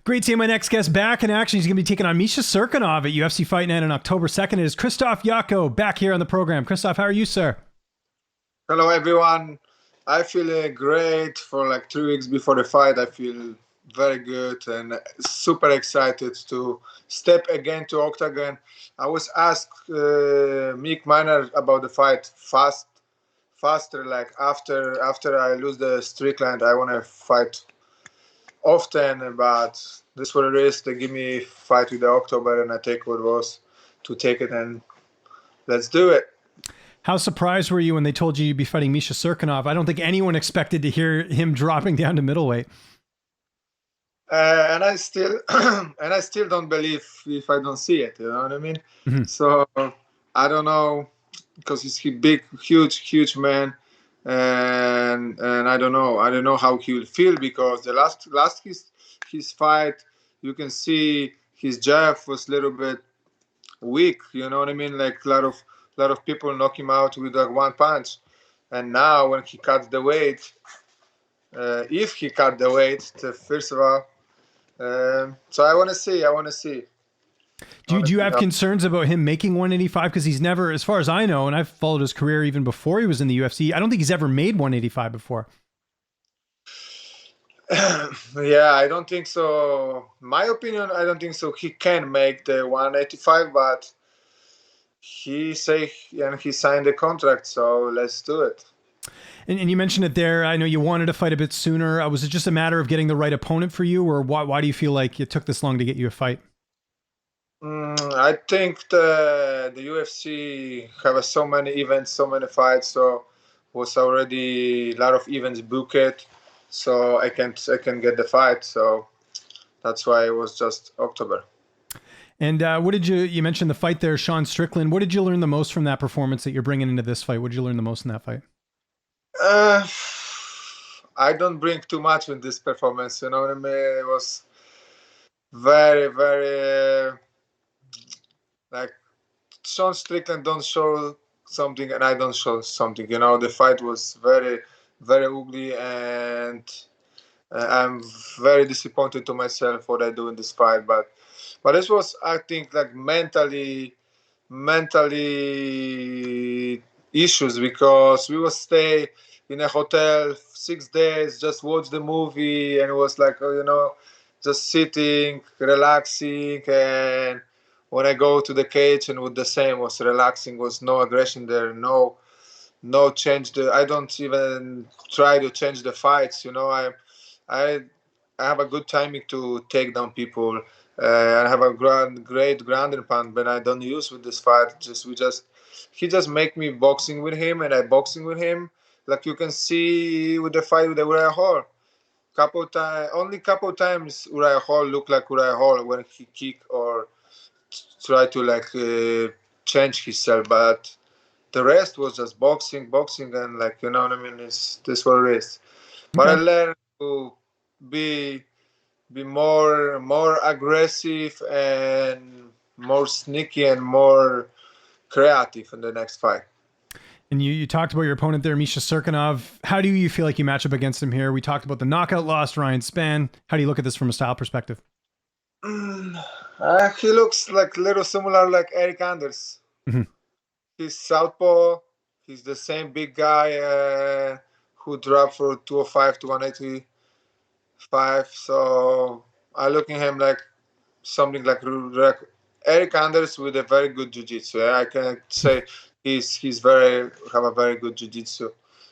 Great seeing my next guest back in action. He's going to be taking on Misha Cirkunov at UFC Fight Night on October 2nd. It is Krzysztof Jotko back here on the program. Krzysztof, how are you, sir? Hello, everyone. I feel great for like 3 weeks before the fight. I feel very good and super excited to step again to octagon. I was asked Mick Miner about the fight faster. Like after I lose the Strickland, I want to fight often. But this what it is. They give me fight with the October, and I take what was to take it, and let's do it. How surprised were you when they told you you'd be fighting Misha Cirkunov? I don't think anyone expected to hear him dropping down to middleweight. And I still and I still don't believe if I don't see it. You know what I mean? Mm-hmm. So I don't know, because he's a big, huge man, and I don't know how he will feel, because the last his fight, you can see his jab was a little bit weak. You know what I mean? Like a lot of people knock him out with like one punch, and now when he cuts the weight, if he cut the weight, first of all. So I want to see. Do you have concerns about him making 185? Because he's never, as far as I know, and I've followed his career even before he was in the UFC, I don't think he's ever made 185 before. Yeah, I don't think so. My opinion, I don't think so. He can make the 185, but he signed the contract, so let's do it. And you mentioned it there. I know you wanted to fight a bit sooner. Was it just a matter of getting the right opponent for you, or why do you feel like it took this long to get you a fight? I think the UFC have so many events, so many fights, so was already a lot of events booked, so I can get the fight. So that's why it was just October. And what did you mentioned the fight there, Sean Strickland. What did you learn the most from that performance that you're bringing into this fight? What did you learn the most in that fight? I don't bring too much with this performance. You know what I mean? It was very, very like Sean Strickland don't show something, and I don't show something. You know, the fight was very, very ugly, and I'm very disappointed to myself what I do in this fight. But this was, I think, like mentally issues, because we will stay in a hotel 6 days, just watch the movie, and it was like, just sitting, relaxing. And when I go to the cage, and with the same, was relaxing, was no aggression there, no change. I don't even try to change the fights. I have a good timing to take down people. I have a great ground and pound, but I don't use with this fight. He just make me boxing with him, and I boxing with him. Like you can see with the fight with the Uriah Hall. Only couple times Uriah Hall looked like Uriah Hall when he kick or try to change himself, but the rest was just boxing, and you know what I mean. This what it is. But I learned to be more aggressive and more sneaky and more creative in the next fight. And you talked about your opponent there, Misha Cirkunov. How do you feel like you match up against him here? We talked about the knockout loss, Ryan Spann. How do you look at this from a style perspective? He looks like a little similar like Eric Anders. Mm-hmm. He's southpaw. He's the same big guy who dropped for 205 to 185. So I look at him like something like Eric Anders with a very good jiu-jitsu. I can say he's have a very good jiu-jitsu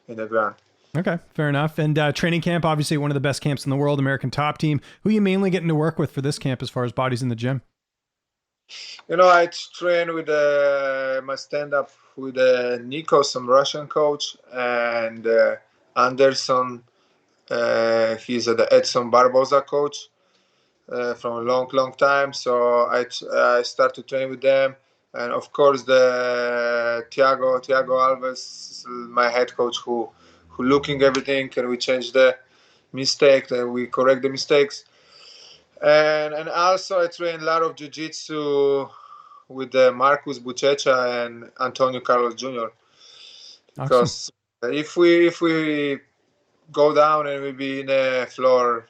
in the ground. Okay, fair enough. And training camp, obviously one of the best camps in the world, American Top Team. Who are you mainly getting to work with for this camp as far as bodies in the gym? I train with my stand-up with Nico, some Russian coach, and Anderson. He's the Edson Barboza coach from a long time. So I start to train with them. And of course, the Thiago Alves, my head coach, who looking everything, and we change the mistake, and we correct the mistakes. And also I train a lot of jiu-jitsu with Marcus Buchecha and Antonio Carlos Jr. Because if we go down and we be in the floor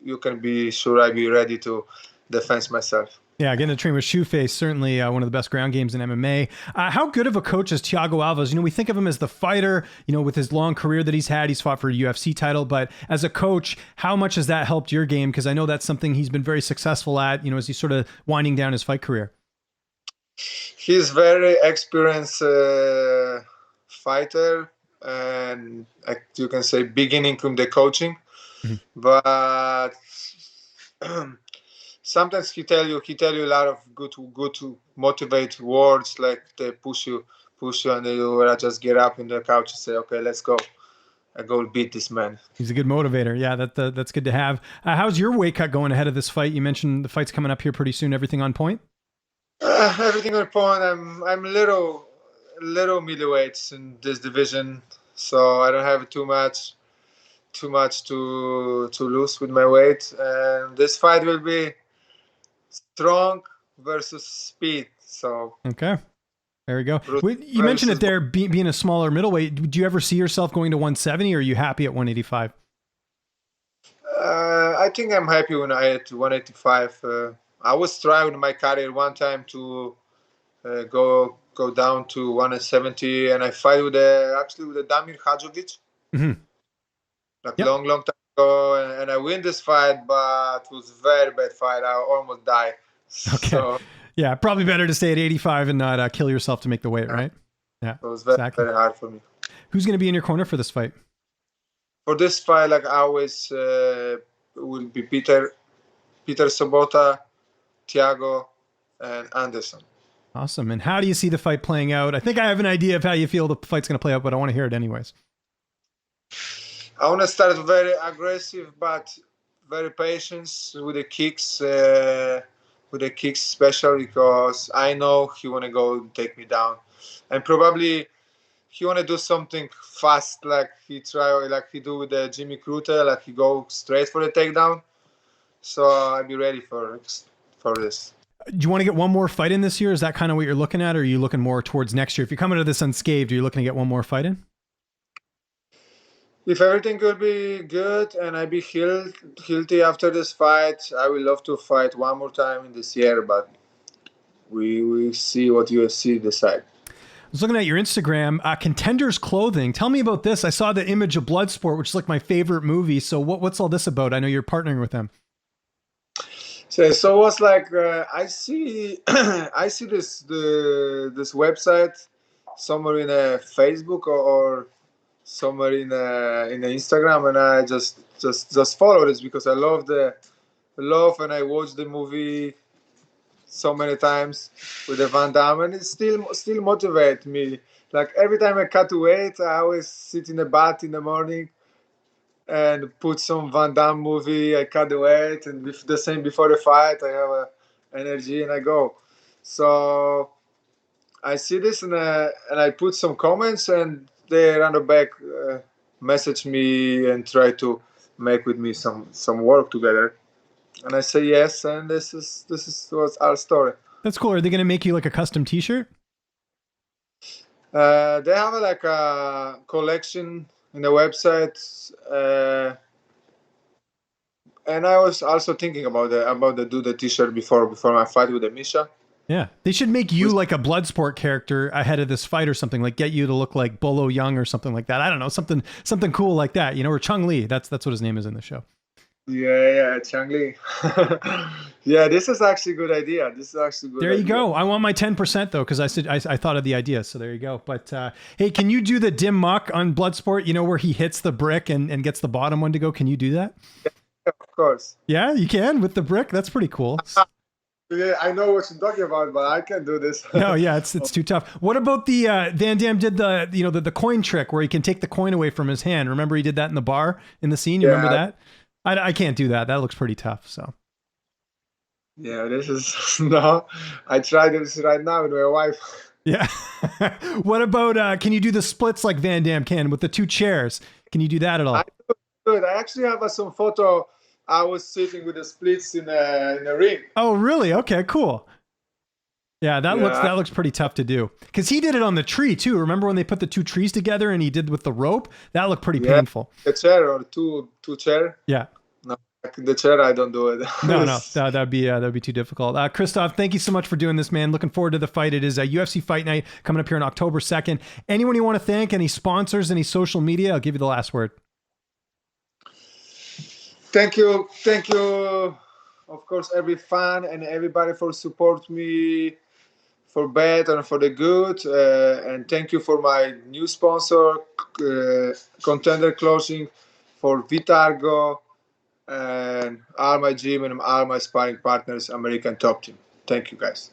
you can be sure I'll be ready to defend myself. Yeah, getting to train with Shoeface, certainly one of the best ground games in MMA. How good of a coach is Thiago Alves? You know, we think of him as the fighter, you know, with his long career that he's had. He's fought for a UFC title, but as a coach, how much has that helped your game? Because I know that's something he's been very successful at, you know, as he's sort of winding down his fight career. He's very experienced fighter, and you can say beginning from the coaching, but sometimes he tell you a lot of good to motivate words, like they push you, and you just get up in the couch and say, okay, let's go. I go beat this man. He's a good motivator. Yeah, that's good to have. How's your weight cut going ahead of this fight? You mentioned the fight's coming up here pretty soon. Everything on point? Everything on point. I'm little middleweights in this division, so I don't have too much to lose with my weight. And this fight will be strong versus speed. So okay, there we go. You mentioned it there, being a smaller middleweight. Do you ever see yourself going to 170, or are you happy at 185? I think I'm happy when I at 185. I was trying in my career one time to go down to 170, and I fight with Damir Hadzovic. Long time ago, and I win this fight, but it was a very bad fight. I almost died. Okay. So, yeah, probably better to stay at 85 and not kill yourself to make the weight, right? Yeah. It was very hard for me. Who's going to be in your corner for this fight? For this fight, like always, it will be Peter Sobota, Thiago, and Anderson. Awesome. And how do you see the fight playing out? I think I have an idea of how you feel the fight's going to play out, but I want to hear it anyways. I want to start very aggressive, but very patient with the kicks. With the kicks, especially because I know he want to go take me down, and probably he want to do something fast, like he do with the Jimmy Crute, like he go straight for the takedown. So I'll be ready for this. Do you want to get one more fight in this year? Is that kind of what you're looking at, or are you looking more towards next year? If you're coming to this unscathed, are you looking to get one more fight in? If everything could be good and I be healthy after this fight, I would love to fight one more time in this year, but we see what UFC decide. I was looking at your Instagram, Contenders Clothing. Tell me about this. I saw the image of Bloodsport, which is like my favorite movie. So what's all this about? I know you're partnering with them. So it was like I see this website somewhere in a Facebook or somewhere in the Instagram, and I just follow this because I love and I watched the movie so many times with the Van Damme, and it still motivates me. Like every time I cut weight, I always sit in the bath in the morning and put some Van Damme movie. I cut the weight, and the same before the fight, I have energy and I go. So I see this and I put some comments, and they run the back, message me and try to make with me some work together. And I say yes, and this is what's our story. That's cool. Are they going to make you like a custom T-shirt? They have like a collection in the website, and I was also thinking about do the T-shirt before my fight with the Misha. Yeah, they should make you like a Bloodsport character ahead of this fight or something, like get you to look like Bolo Young or something like that. I don't know, something cool like that, you know, or Chung Lee. That's what his name is in the show. Yeah, Chung Lee. Yeah, this is actually a good idea. There you go. I want my 10% though, because I thought of the idea. So there you go. But hey, can you do the dim muck on Bloodsport? You know, where he hits the brick and gets the bottom one to go. Can you do that? Yeah, of course. Yeah, you can with the brick. That's pretty cool. Yeah, I know what you're talking about, but I can't do this. No, yeah, it's too tough. What about the Van Damme did the coin trick where he can take the coin away from his hand? Remember he did that in the bar in the scene? You remember that? I can't do that. That looks pretty tough. So. Yeah, this is no. I tried this right now with my wife. Yeah. What about can you do the splits like Van Damme can with the two chairs? Can you do that at all? I actually have some photo. I was sitting with the splits in a ring. Oh, really? Okay, cool. Yeah, that looks pretty tough to do. Because he did it on the tree too. Remember when they put the two trees together and he did with the rope? That looked pretty painful. A chair or two chair. Yeah. No, in the chair, I don't do it. No, that'd be too difficult. Krzysztof, thank you so much for doing this, man. Looking forward to the fight. It is a UFC Fight Night coming up here on October 2nd. Anyone you want to thank? Any sponsors? Any social media? I'll give you the last word. Thank you, of course, every fan and everybody for support me for bad and for the good. And thank you for my new sponsor, Contender Clothing, for Vitargo, and all my gym and all my sparring partners, American Top Team. Thank you, guys.